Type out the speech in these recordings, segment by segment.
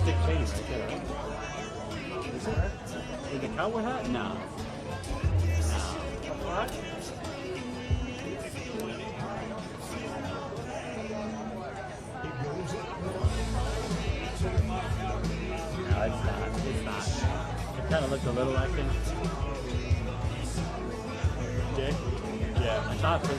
Dick Cheney right there. Is it? With the cowboy hat? No. What? No, it's not. It's not. It kind of looked a little like him. Dick? Yeah, I thought so.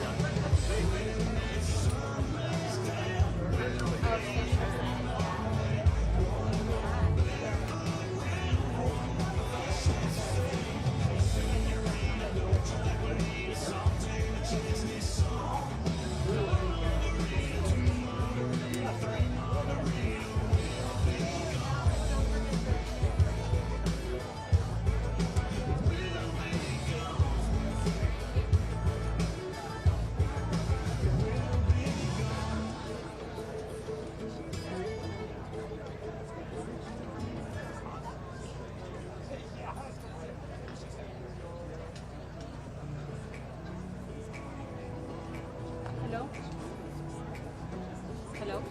Hello?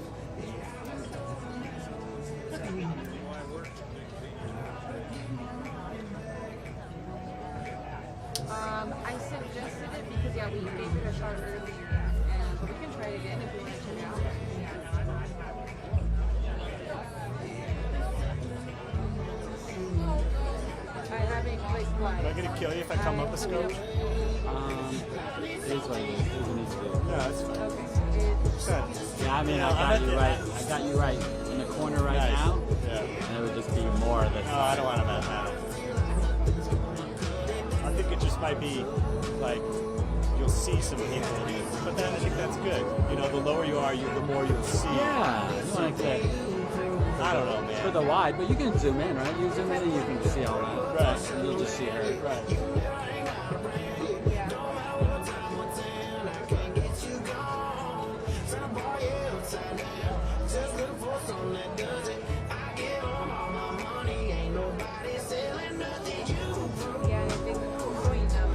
I suggested it because, yeah, we gave it a shot earlier, but we can try it again if we want to check it out. I haven't clicked live. Am I going to kill you if I come up a scope? It is what it is. It needs to be. No, that's fine. Okay. Yeah, I mean, I got you right in the corner right Nice. now. Yeah. And it would just be more of this. No, I don't want him at now. I think it just might be like you'll see some people, but then I think that's good. You know, the lower you are, the more you'll see. Yeah, you want to get I don't know, man. for the wide, but you can zoom in, right? You zoom in and you can see all that. Right. And you'll just see her. Right. Yeah, I think going down.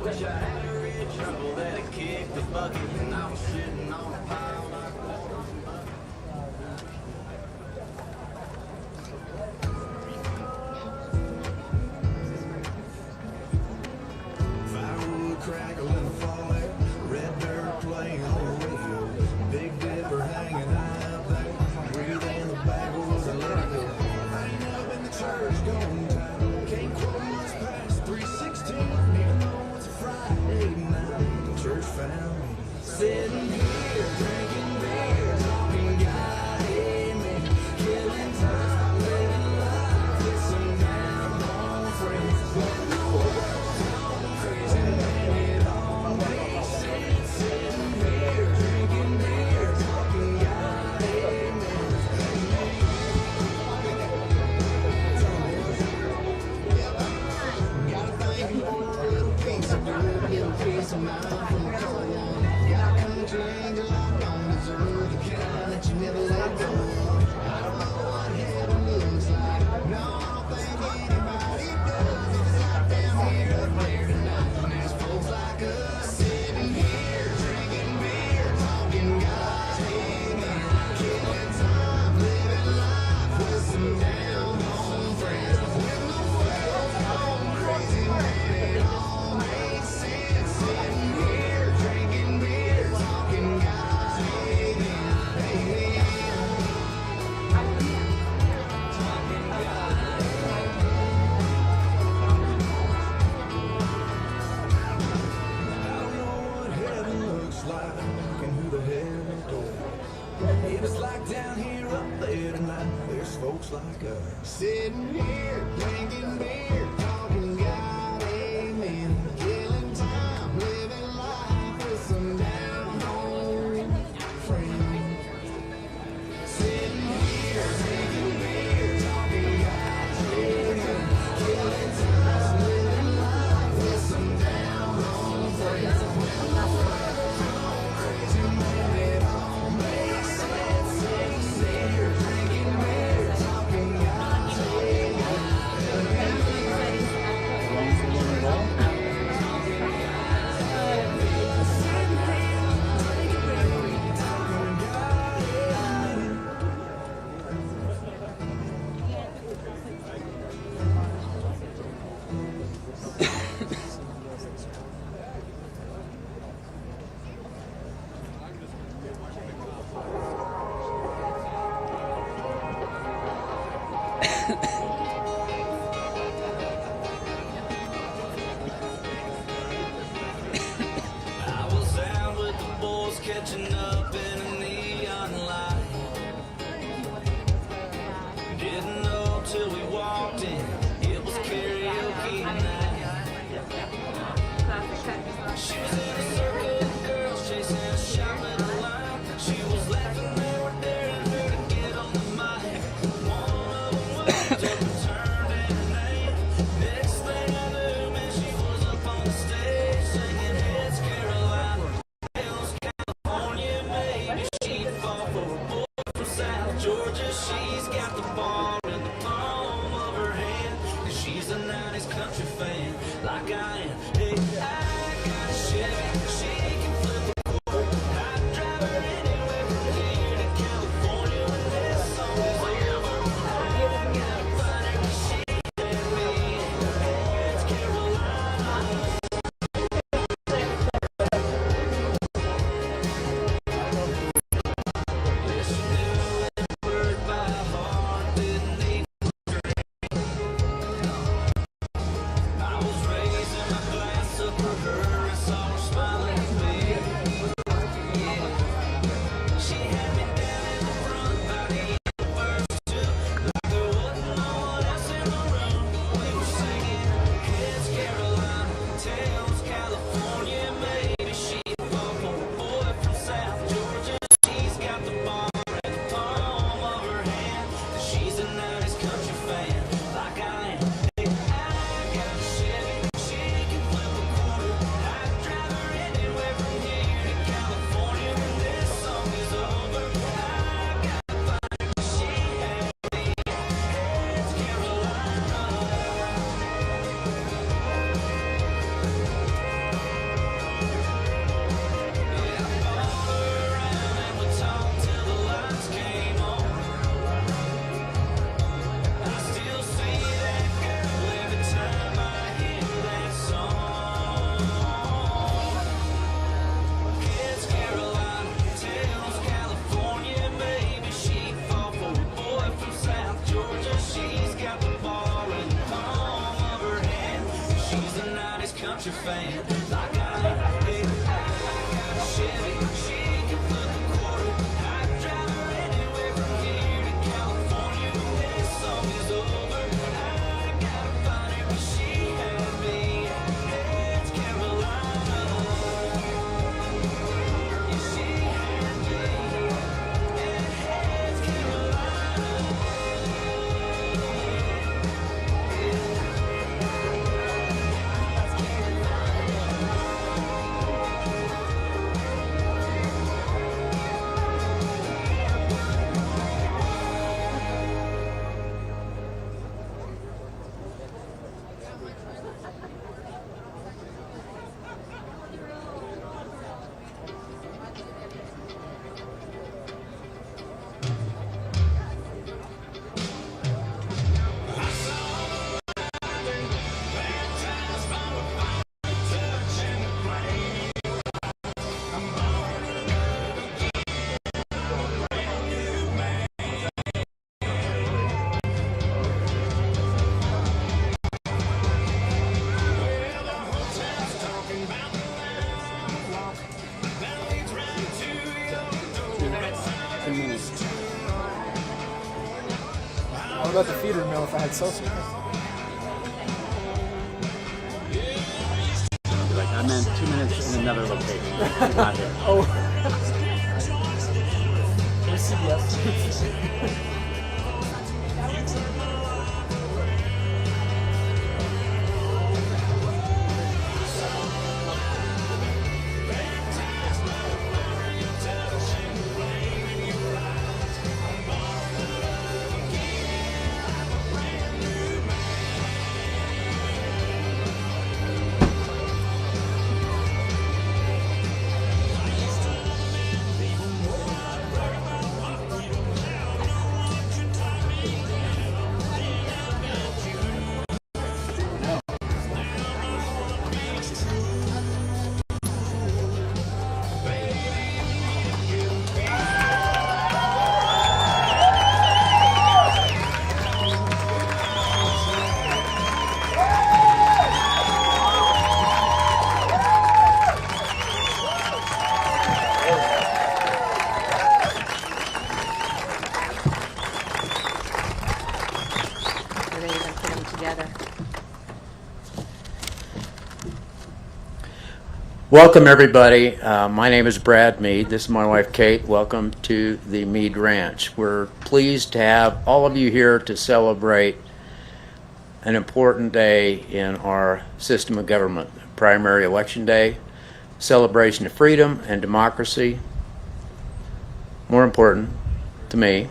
Wish I had a red trouble that had kicked the bucket and I was sitting on a pile like water. Firewood crackle in the fallout, red dirt playing on the radio, Big Dipper hanging high up there, breathing in the backwoods and let it go. Laying up in the church going down, came 12 months past 3:16, even though it's a Friday night, the church found me sitting here drinking beer, talking God, amen, killing time, living life with some down home friends. But the world's gone crazy and it all makes sense. Sitting here drinking beer, talking God, amen. Gotta thank you for a little piece of good, little piece of mind from the color. Got a country angel I don't deserve, the kind that you never let go of. I don't know what heaven looks like, no, I don't think anybody does. It's like down here up there tonight, and there's folks like us sitting here drinking beer, talking God, amen, killing time, living life with some down home friends. When the world's gone crazy, man, it all makes sense. Sitting here drinking beer, talking God, amen, amen. Talking God, I don't know what heaven looks like and who the hell knows. If it's like down here, up there tonight, there's folks like us sitting here drinking beer, talking God, amen, killing time, living life with some down home friends. Sitting here drinking beer, talking God, amen, killing time, living life with some down home friends. When the world's gone crazy, man, it all makes sense. Sitting here drinking beer, talking God, amen. I was out with the boys catching up in a neon light. Didn't know till we walked in, it was karaoke night. She was in a circle of girls chasing a shot at a line. She was laughing, they were daring her to get on the mic. One of them walked up and turned in her name. Next thing I knew, man, she was up on the stage singing Heads Carolina, Hills California, maybe she'd fall for a boy from South Georgia. She's got the ball in the palm of her hand, and she's a 90s country fan, like I am. Hey, I got a Chevy, she can flip a quarter. I'd drive her anywhere from here to California when this song is over. I gotta find her 'cause she let me in. Heads Carolina. Yeah, she knew every word by heart, didn't your fan. I got a big Chevy, she can put the quarter. I drive her anywhere from here to California. When this song is over, I gotta find her where she had me. It's Carolina. Yeah, she had me. It's Carolina. What about the feeder mill if I had Celsius? Like, I meant 2 minutes in another location. Not here. Oh. Here's CBS. Welcome, everybody. My name is Brad Mead. This is my wife, Kate. Welcome to the Mead Ranch. We're pleased to have all of you here to celebrate an important day in our system of government, primary election day, celebration of freedom and democracy. More important to me,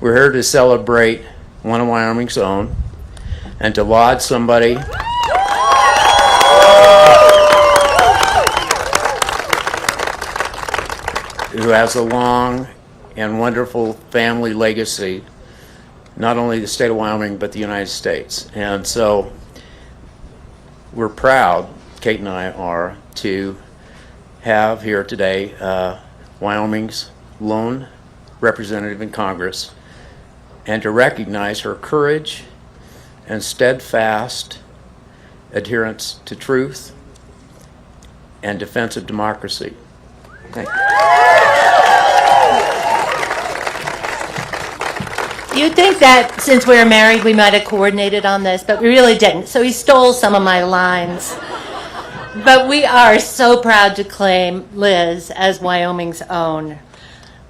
we're here to celebrate one of Wyoming's own and to laud somebody who has a long and wonderful family legacy, not only the state of Wyoming, but the United States. And so we're proud, Kate and I are, to have here today Wyoming's lone representative in Congress, and to recognize her courage and steadfast adherence to truth and defense of democracy. Thank you. You'd think that since we were married, we might have coordinated on this, but we really didn't. So he stole some of my lines. But we are so proud to claim Liz as Wyoming's own.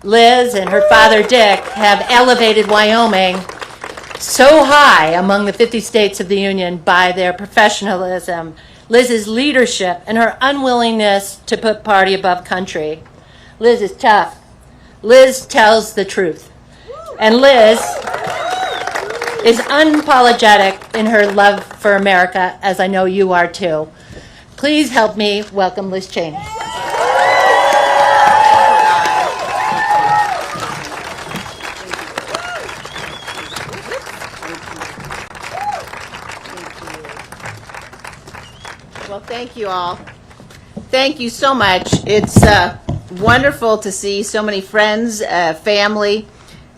Liz and her father, Dick, have elevated Wyoming so high among the 50 states of the Union by their professionalism, Liz's leadership, and her unwillingness to put party above country. Liz is tough. Liz tells the truth. And Liz is unapologetic in her love for America, as I know you are too. Please help me welcome Liz Cheney. Well, thank you all. Thank you so much. It's wonderful to see so many friends, family,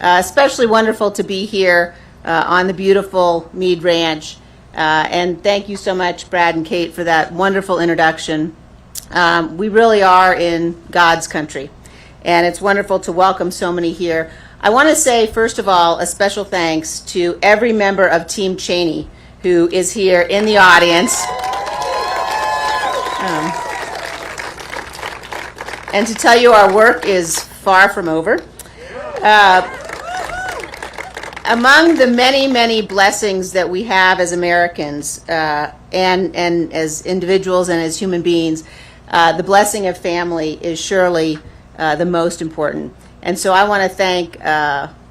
especially wonderful to be here on the beautiful Mead Ranch. And thank you so much, Brad and Kate, for that wonderful introduction. We really are in God's country, and it's wonderful to welcome so many here. I want to say, first of all, a special thanks to every member of Team Cheney who is here in the audience. And to tell you, our work is far from over. Among the many, many blessings that we have as Americans and as individuals and as human beings, the blessing of family is surely the most important. And so I want to thank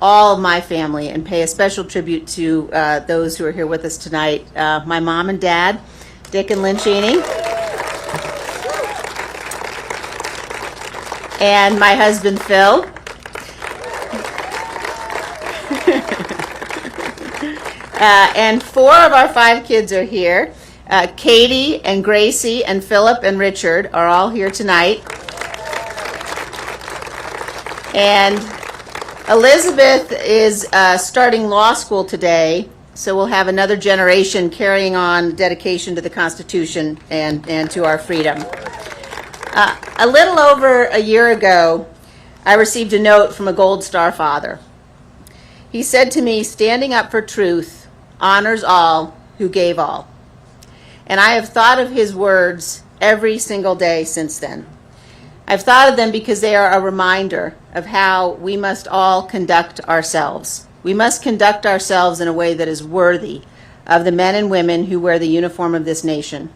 all of my family and pay a special tribute to those who are here with us tonight. My mom and dad, Dick and Lynn Cheney, and my husband, Phil. And 4 of our 5 kids are here. Katie and Gracie and Philip and Richard are all here tonight. And Elizabeth is starting law school today, so we'll have another generation carrying on dedication to the Constitution and to our freedom. A little over a year ago, I received a note from a Gold Star father. He said to me, "Standing up for truth honors all who gave all." And I have thought of his words every single day since then. I've thought of them because they are a reminder of how we must all conduct ourselves. We must conduct ourselves in a way that is worthy of the men and women who wear the uniform of this nation,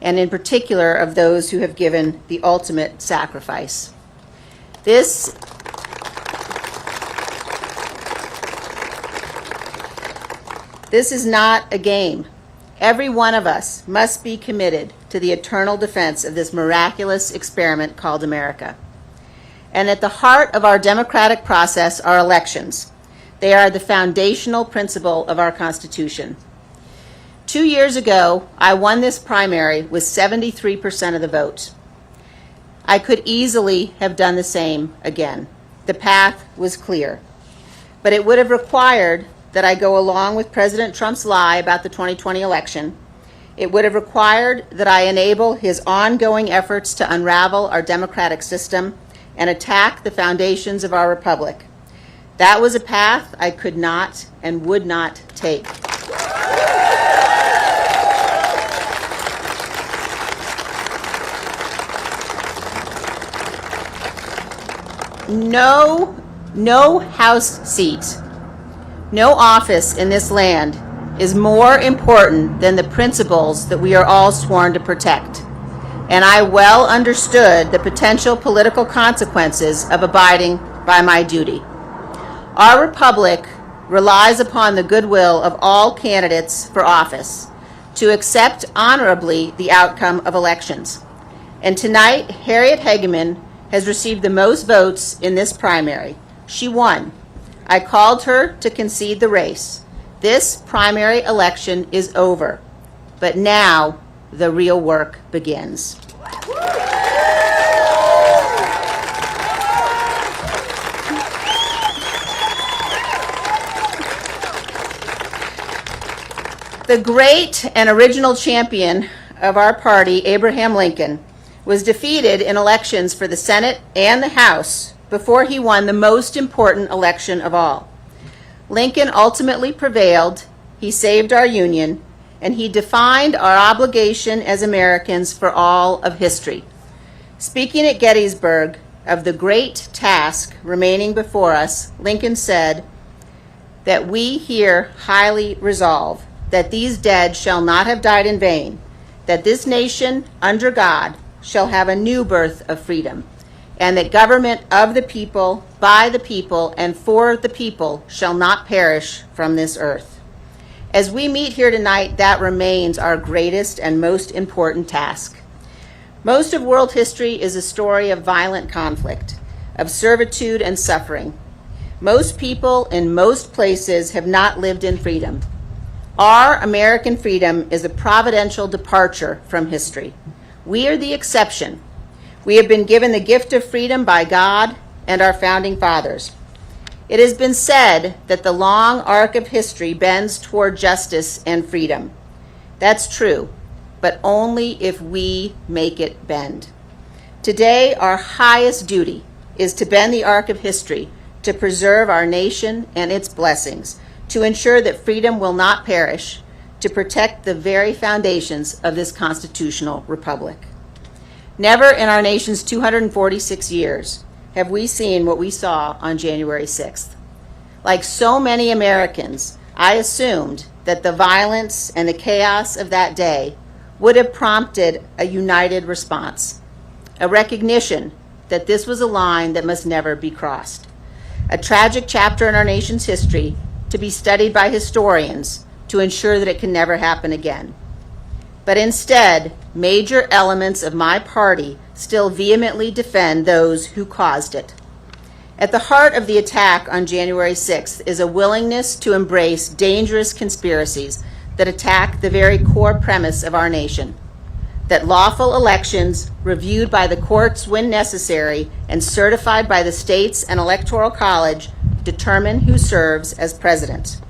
and in particular of those who have given the ultimate sacrifice. This is not a game. Every one of us must be committed to the eternal defense of this miraculous experiment called America. And at the heart of our democratic process are elections. They are the foundational principle of our Constitution. 2 years ago, I won this primary with 73% of the vote. I could easily have done the same again. The path was clear. But it would have required that I go along with President Trump's lie about the 2020 election. It would have required that I enable his ongoing efforts to unravel our democratic system and attack the foundations of our republic. That was a path I could not and would not take. No House seat, no office in this land is more important than the principles that we are all sworn to protect. And I well understood the potential political consequences of abiding by my duty. Our republic relies upon the goodwill of all candidates for office to accept honorably the outcome of elections. And tonight, Harriet Hageman has received the most votes in this primary. She won. I called her to concede the race. This primary election is over, but now the real work begins. The great and original champion of our party, Abraham Lincoln, was defeated in elections for the Senate and the House before he won the most important election of all. Lincoln ultimately prevailed, he saved our Union, and he defined our obligation as Americans for all of history. Speaking at Gettysburg of the great task remaining before us, Lincoln said that we here highly resolve that these dead shall not have died in vain, that this nation, under God, shall have a new birth of freedom, and that government of the people, by the people, and for the people shall not perish from this earth. As we meet here tonight, that remains our greatest and most important task. Most of world history is a story of violent conflict, of servitude and suffering. Most people in most places have not lived in freedom. Our American freedom is a providential departure from history. We are the exception. We have been given the gift of freedom by God and our founding fathers. It has been said that the long arc of history bends toward justice and freedom. That's true, but only if we make it bend. Today, our highest duty is to bend the arc of history, to preserve our nation and its blessings, to ensure that freedom will not perish, to protect the very foundations of this constitutional republic. Never in our nation's 246 years have we seen what we saw on January 6th. Like so many Americans, I assumed that the violence and the chaos of that day would have prompted a united response, a recognition that this was a line that must never be crossed, a tragic chapter in our nation's history to be studied by historians to ensure that it can never happen again. But instead, major elements of my party still vehemently defend those who caused it. At the heart of the attack on January 6th is a willingness to embrace dangerous conspiracies that attack the very core premise of our nation, that lawful elections, reviewed by the courts when necessary and certified by the states and electoral college, determine who serves as president.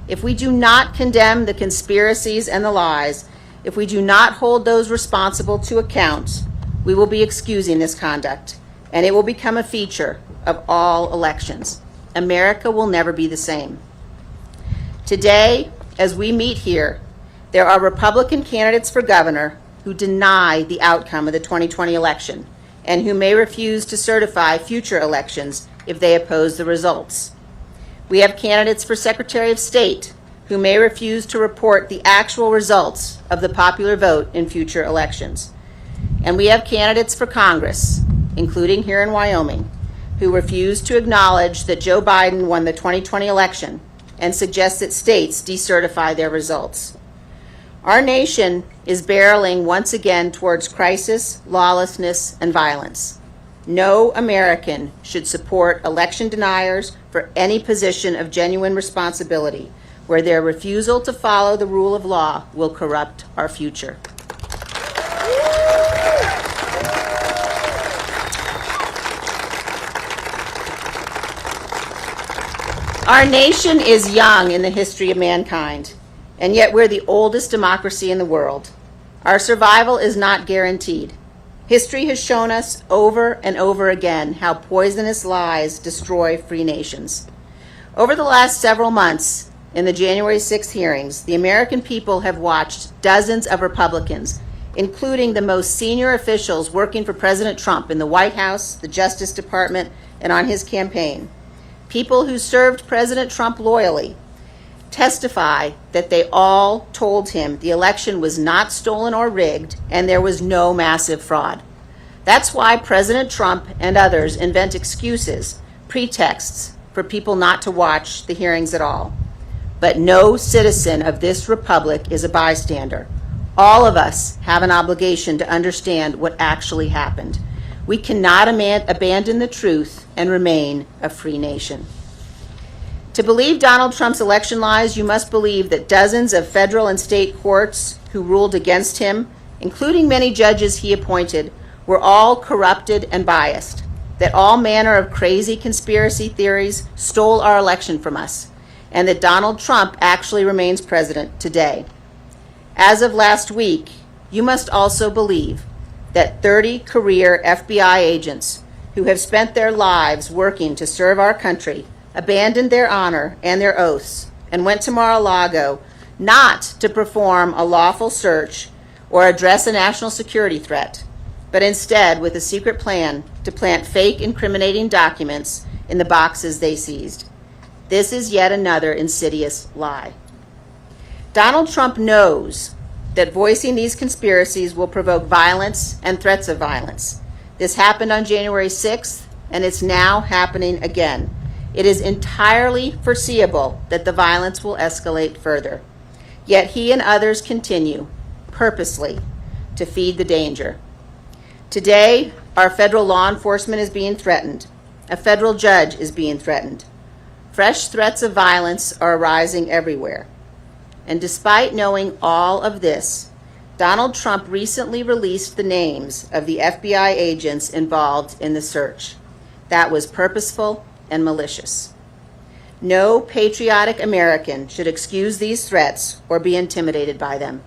If we do not condemn the conspiracies and the lies, if we do not hold those responsible to account, we will be excusing this conduct, and it will become a feature of all elections. America will never be the same. Today, as we meet here, there are Republican candidates for governor who deny the outcome of the 2020 election and who may refuse to certify future elections if they oppose the results. We have candidates for Secretary of State who may refuse to report the actual results of the popular vote in future elections. And we have candidates for Congress, including here in Wyoming, who refuse to acknowledge that Joe Biden won the 2020 election and suggest that states decertify their results. Our nation is barreling once again towards crisis, lawlessness, and violence. No American should support election deniers for any position of genuine responsibility, where their refusal to follow the rule of law will corrupt our future. Our nation is young in the history of mankind, and yet we're the oldest democracy in the world. Our survival is not guaranteed. History has shown us over and over again how poisonous lies destroy free nations. Over the last several months, in the January 6th hearings, the American people have watched dozens of Republicans, including the most senior officials working for President Trump in the White House, the Justice Department, and on his campaign, people who served President Trump loyally, testify that they all told him the election was not stolen or rigged and there was no massive fraud. That's why President Trump and others invent excuses, pretexts for people not to watch the hearings at all. But no citizen of this republic is a bystander. All of us have an obligation to understand what actually happened. We cannot abandon the truth and remain a free nation. To believe Donald Trump's election lies, you must believe that dozens of federal and state courts who ruled against him, including many judges he appointed, were all corrupted and biased, that all manner of crazy conspiracy theories stole our election from us, and that Donald Trump actually remains president today. As of last week, you must also believe that 30 career FBI agents who have spent their lives working to serve our country abandoned their honor and their oaths and went to Mar-a-Lago not to perform a lawful search or address a national security threat, but instead with a secret plan to plant fake incriminating documents in the boxes they seized. This is yet another insidious lie. Donald Trump knows that voicing these conspiracies will provoke violence and threats of violence. This happened on January 6th, and it's now happening again. It is entirely foreseeable that the violence will escalate further. Yet he and others continue, purposely, to feed the danger. Today, our federal law enforcement is being threatened. A federal judge is being threatened. Fresh threats of violence are arising everywhere. And despite knowing all of this, Donald Trump recently released the names of the FBI agents involved in the search. That was purposeful and malicious. No patriotic American should excuse these threats or be intimidated by them.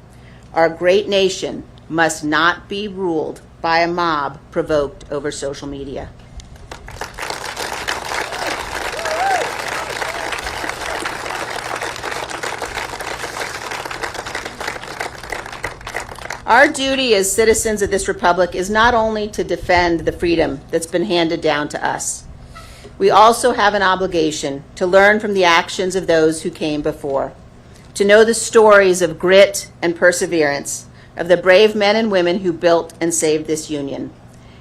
our great nation must not be ruled by a mob provoked over social media. Our duty as citizens of this republic is not only to defend the freedom that's been handed down to us. We also have an obligation to learn from the actions of those who came before, to know the stories of grit and perseverance of the brave men and women who built and saved this union.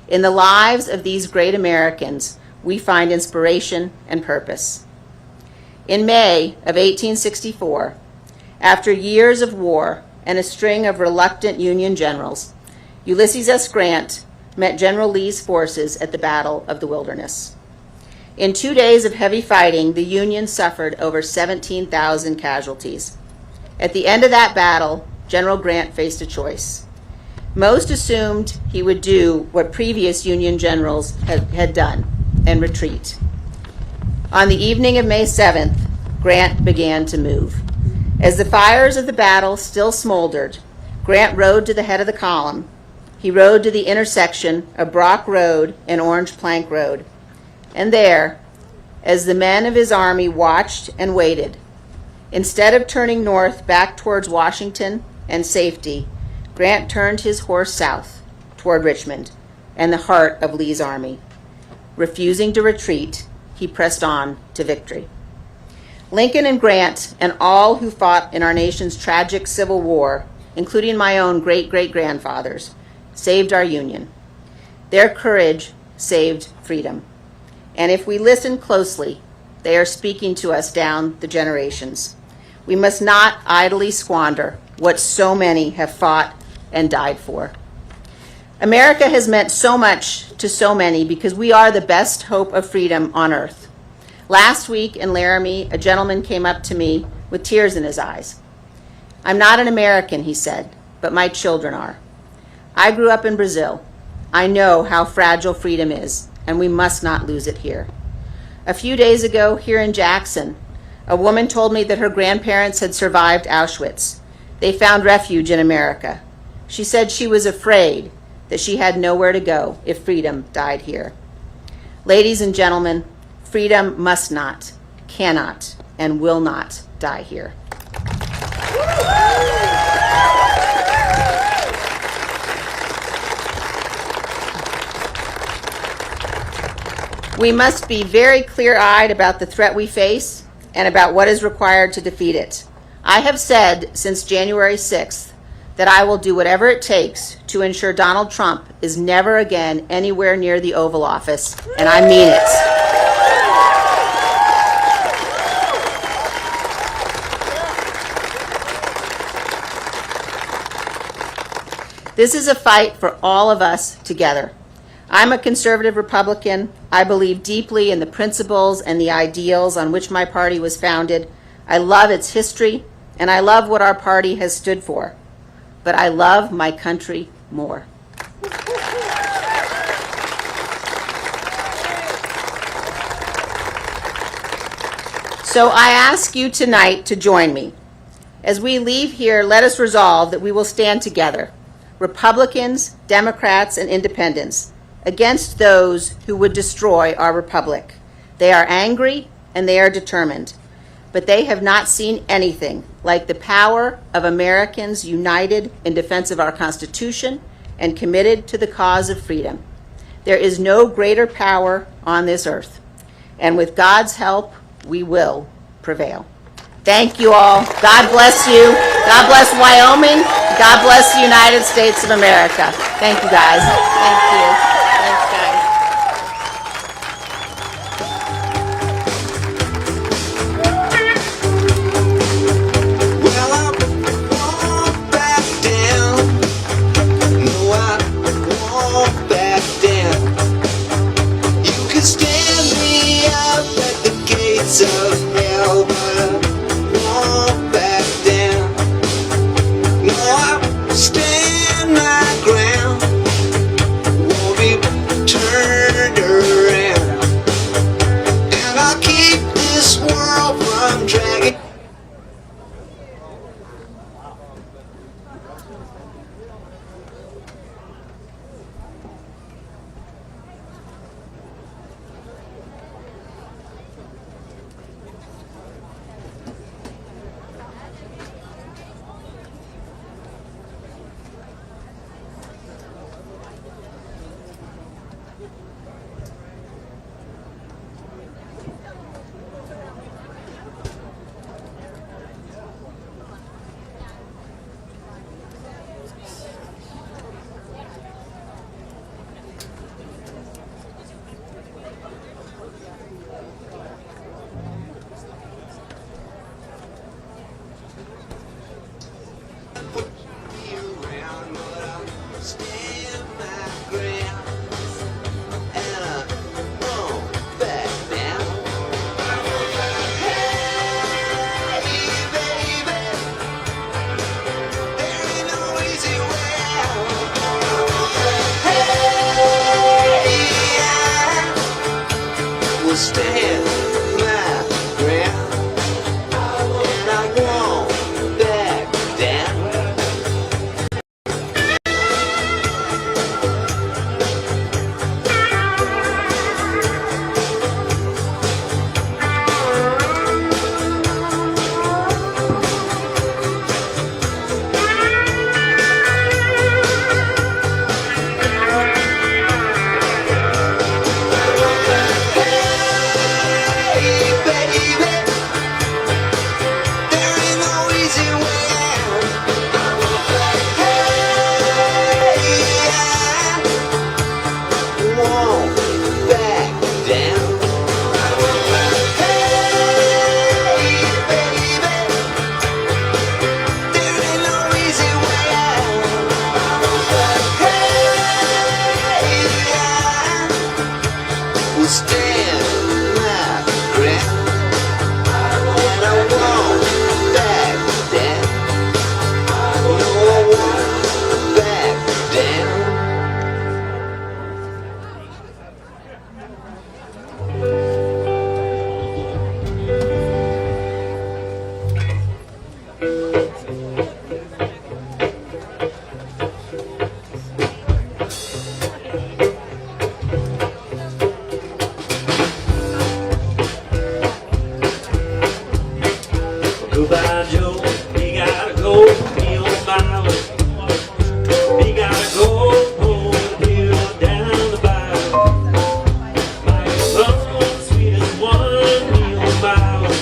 In the lives of these great Americans, we find inspiration and purpose. In May of 1864, after years of war and a string of reluctant Union generals, Ulysses S. Grant met General Lee's forces at the Battle of the Wilderness. In 2 days of heavy fighting, the Union suffered over 17,000 casualties. At the end of that battle, General Grant faced a choice. Most assumed he would do what previous Union generals had done and retreat. On the evening of May 7th, Grant began to move. As the fires of the battle still smoldered, Grant rode to the head of the column. He rode to the intersection of Brock Road and Orange Plank Road. And there, as the men of his army watched and waited, instead of turning north back towards Washington and safety, Grant turned his horse south toward Richmond and the heart of Lee's army. Refusing to retreat, he pressed on to victory. Lincoln and Grant and all who fought in our nation's tragic Civil War, including my own great-great-grandfathers, saved our Union. Their courage saved freedom. And if we listen closely, they are speaking to us down the generations. We must not idly squander what so many have fought and died for. America has meant so much to so many because we are the best hope of freedom on earth. Last week in Laramie, a gentleman came up to me with tears in his eyes. "I'm not an American," he said, "but my children are. I grew up in Brazil. I know how fragile freedom is, and we must not lose it here." A few days ago, here in Jackson, a woman told me that her grandparents had survived Auschwitz. They found refuge in America. She said she was afraid that she had nowhere to go if freedom died here. Ladies and gentlemen, freedom must not, cannot, and will not die here. We must be very clear-eyed about the threat we face and about what is required to defeat it. I have said since January 6th that I will do whatever it takes to ensure Donald Trump is never again anywhere near the Oval Office, and I mean it. This is a fight for all of us together. I'm a conservative Republican. I believe deeply in the principles and the ideals on which my party was founded. I love its history, and I love what our party has stood for. But I love my country more. So I ask you tonight to join me. As we leave here, let us resolve that we will stand together, Republicans, Democrats, and Independents, against those who would destroy our republic. They are angry and they are determined, but they have not seen anything like the power of Americans united in defense of our Constitution and committed to the cause of freedom. There is no greater power on this earth, and with God's help, we will prevail. Thank you all. God bless you. God bless Wyoming. God bless the United States of America. Thank you, guys. Thank you. Thanks, guys. Well, I won't back down. No, I won't back down. You can stand me up at the gates of hell, but I won't back down. No, I stand my ground. me around, but I'll stand my ground, and I won't back down. Hey, baby, there ain't no easy way out. Hey, I will stand my ground, and I won't back down. Hey, baby, there ain't no easy way out. Hey, I won't back down. Hey, baby, there ain't no easy way out. Hey, I will stand my ground, and I won't back down. No, I won't back down. Goodbye, Joe. We gotta go. Be on my way. We gotta go. Hill down the bayou. My love, sweetest one. Be on my way.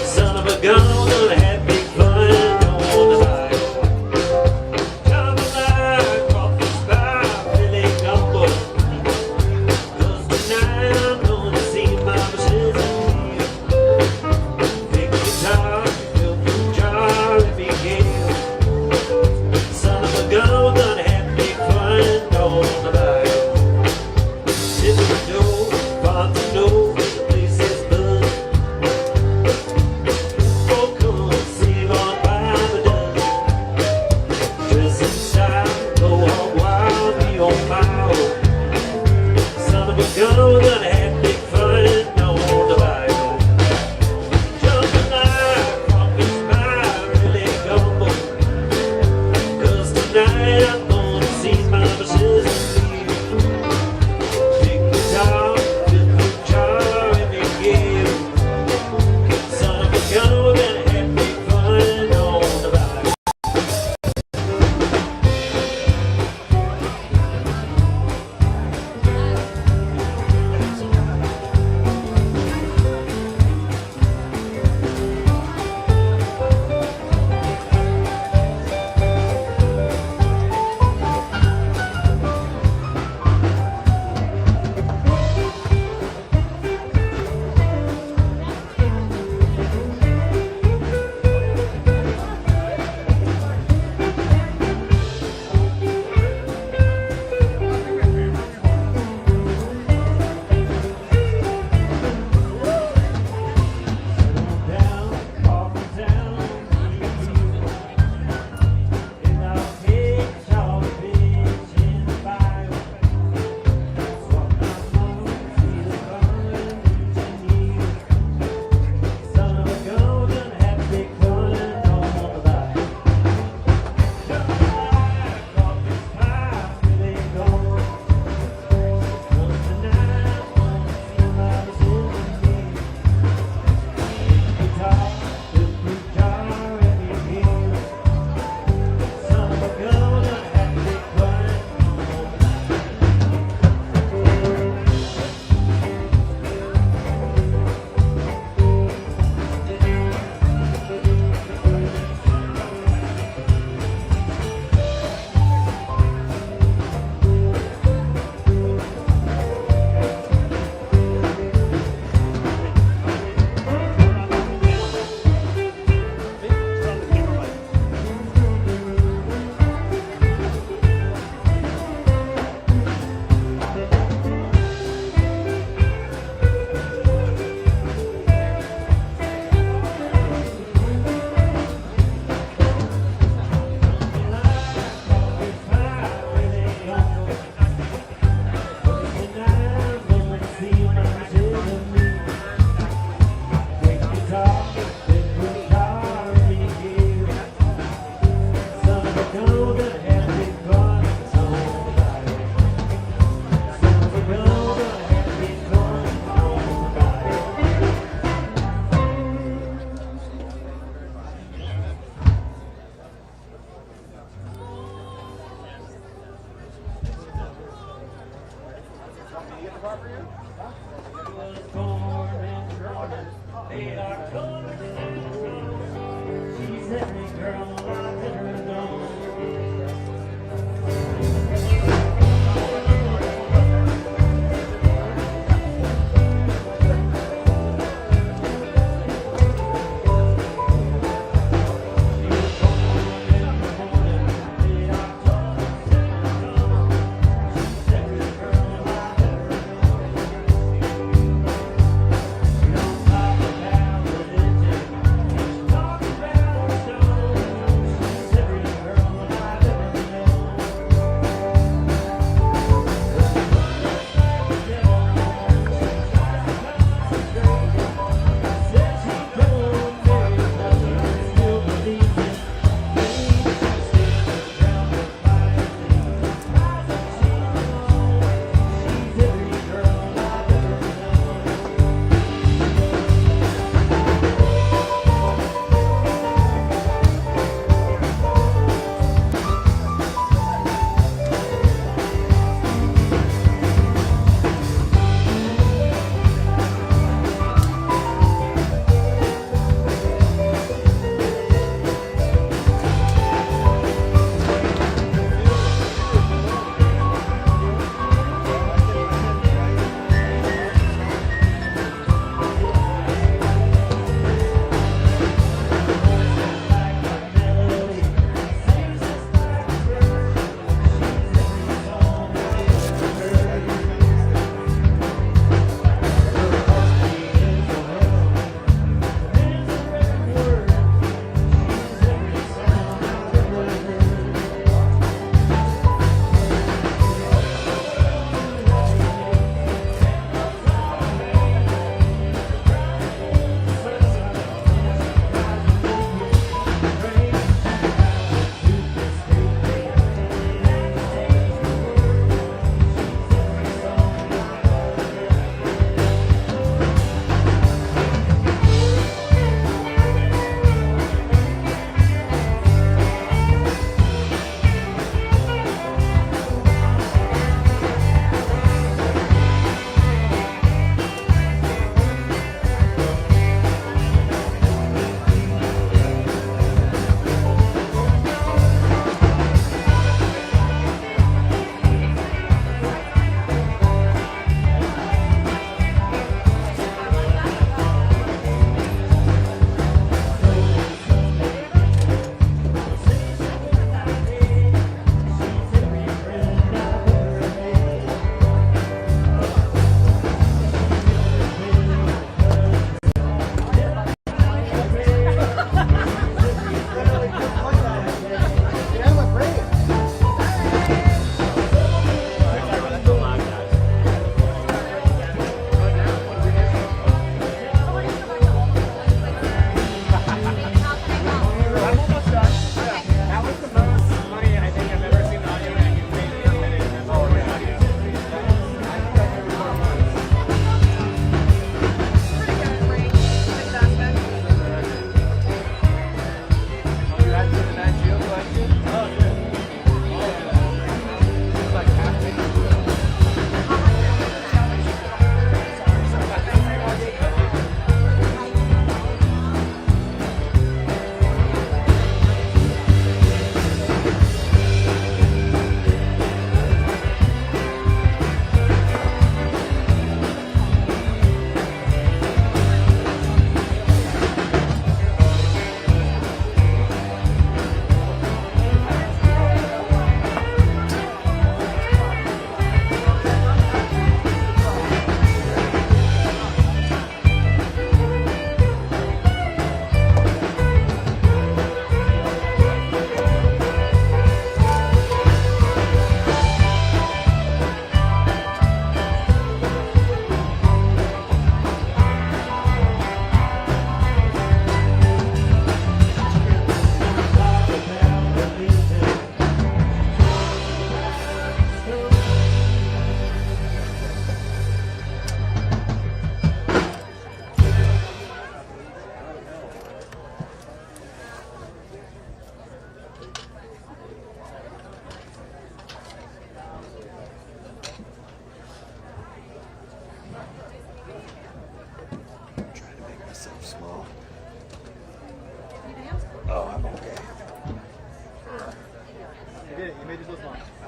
Son of a gun, gonna have big fun on the bayou. Come alive, coffee spy, Billy Gumbo. 'Cause tonight I'm gonna see my wishes and feel. Big guitar, feel Every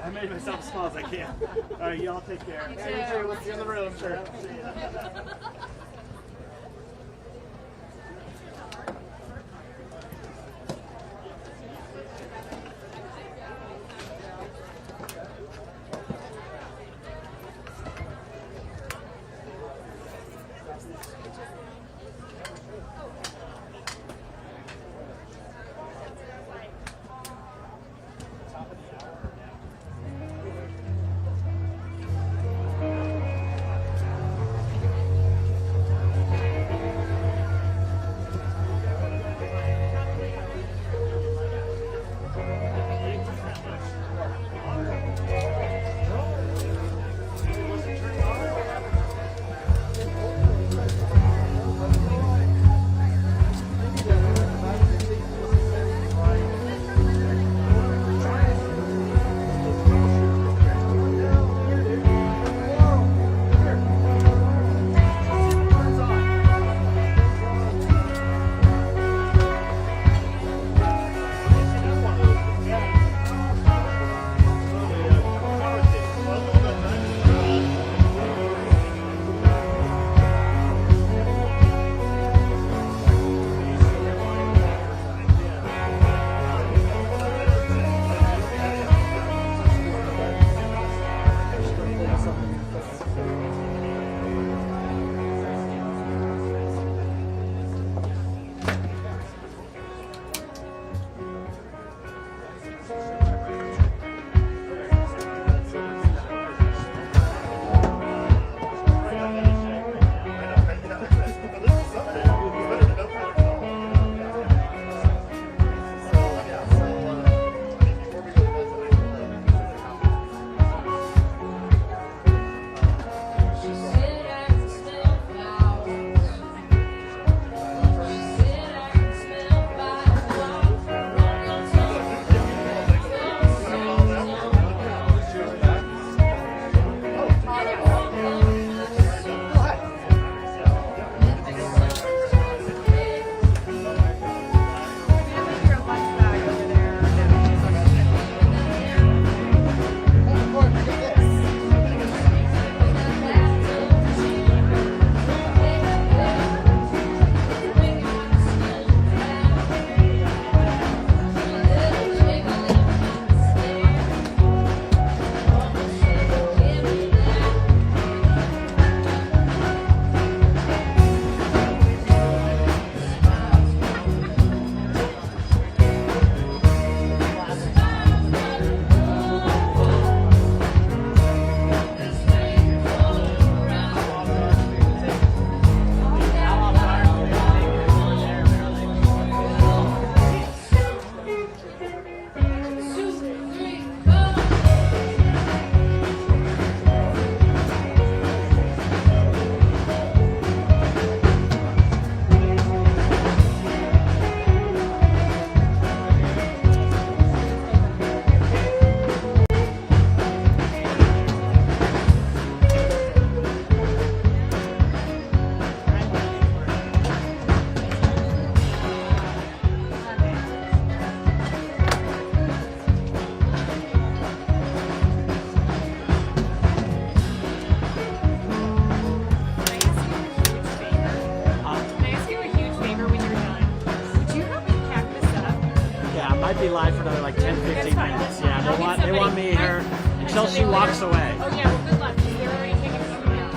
I made myself as small as I can. All right, y'all take care. You Yeah, too. you too. Let's see you in the room. Sure. be live for another like 10, 15 That's fine. minutes. Yeah, I'll get they want somebody- me here until she walks away. Oh yeah, well good luck. They're already taking some now.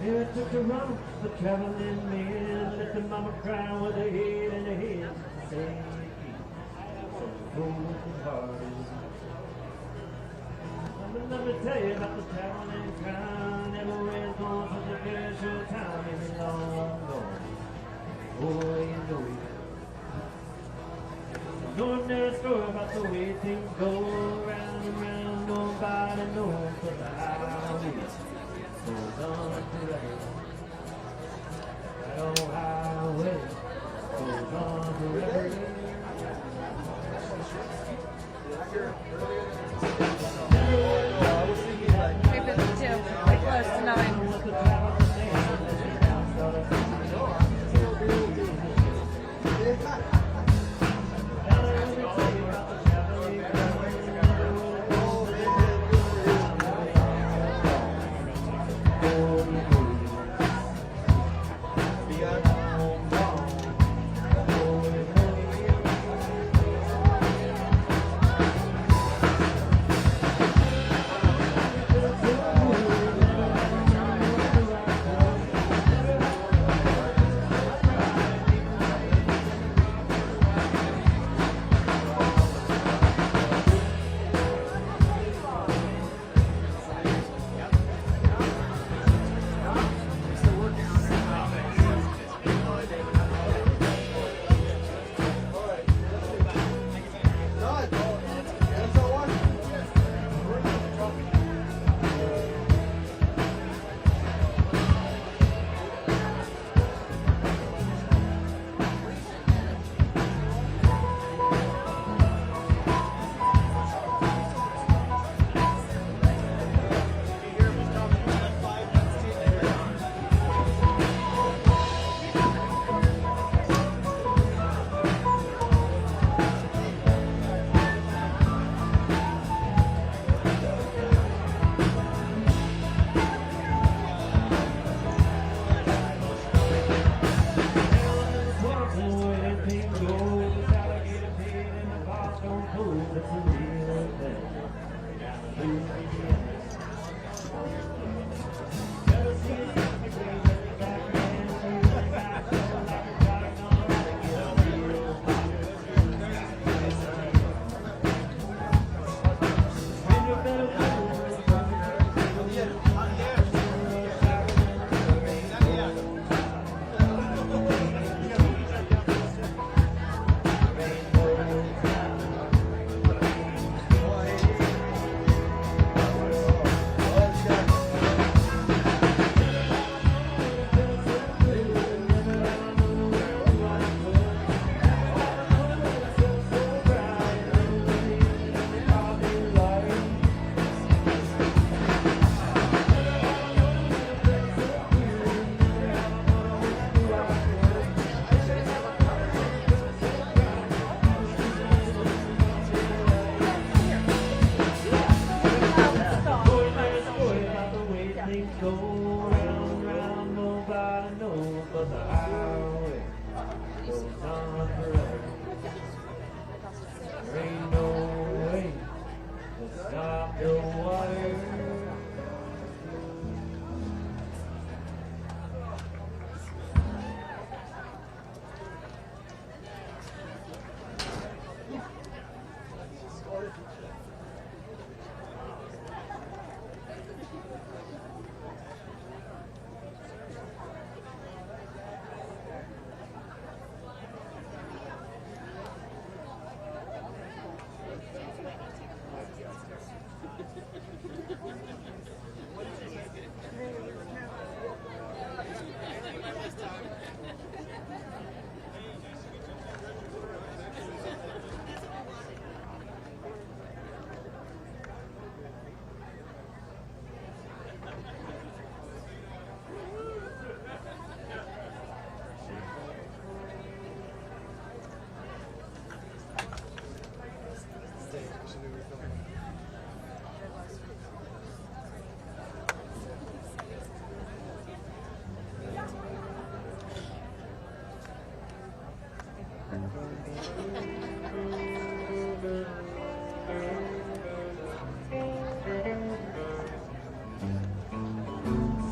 Here it took a run, the traveling men let the mama cry with her head in her head. Say, broken hearted. Let me tell you about the traveling crown. Never went gone for the very short time. It's long gone. Oh, you know it. No ordinary story about the way things go round and round. Nobody knows but the highway goes on forever. That old highway goes on forever. We've been pretty close to 9.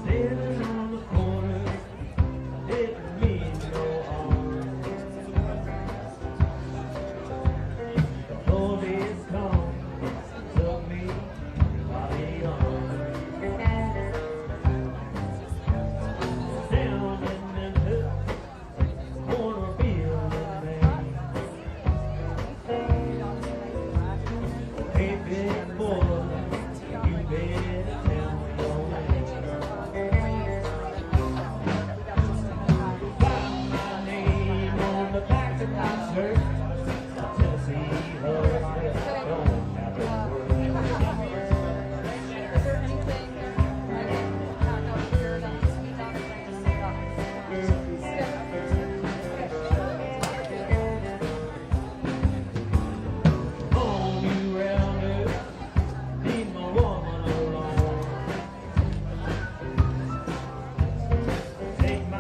Standing on the corner, didn't mean no harm. The police come, took me by the arm. Down in Memphis, corner building man. Hey, big boy, you better tell me your name. Got my name on the back of my shirt. Tennessee husband, don't have to worry. Is there anything I know you're done to speak on On you round up, leave my woman alone. Take my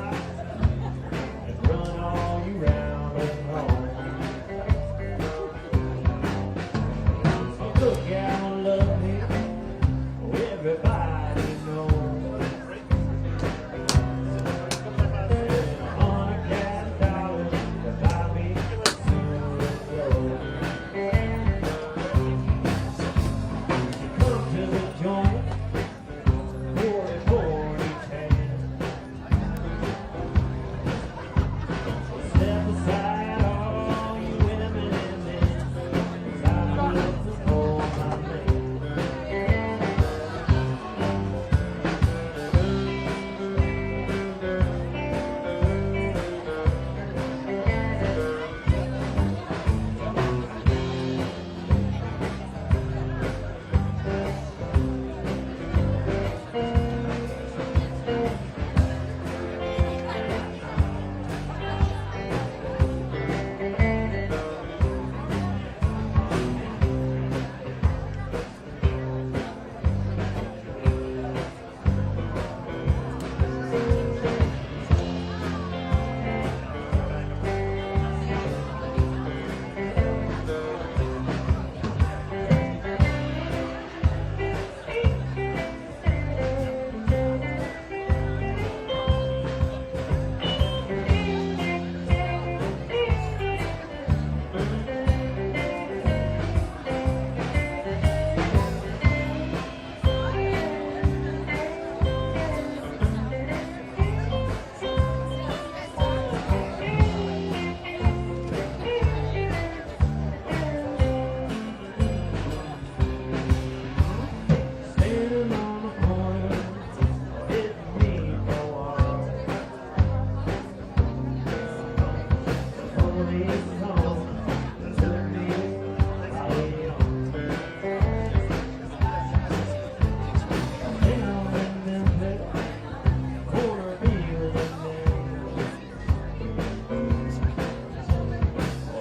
and run all you round and home. Look how lovely everybody knows. $100,000 to buy me a suit of clothes. Come to the joint, 40 each hand. Step aside, all you women and men, 'cause I love to hold my man. Standing on the corner, didn't mean no harm. Police come, took me by the arm. Down in Memphis, corner building man.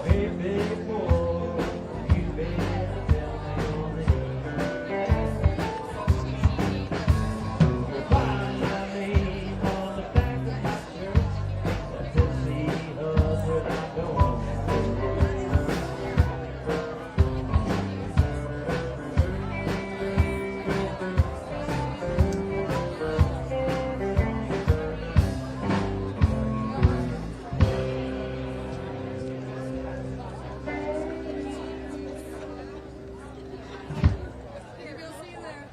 Hey, big boy, you better tell me your name. Find my name on the back of my shirt. Tennessee husband, I don't have to worry. Maybe I'll see you there.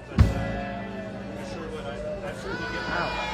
that, but I'm sure we get out.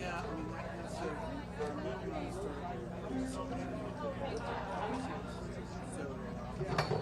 Yeah, I mean, that's our movie on the story. So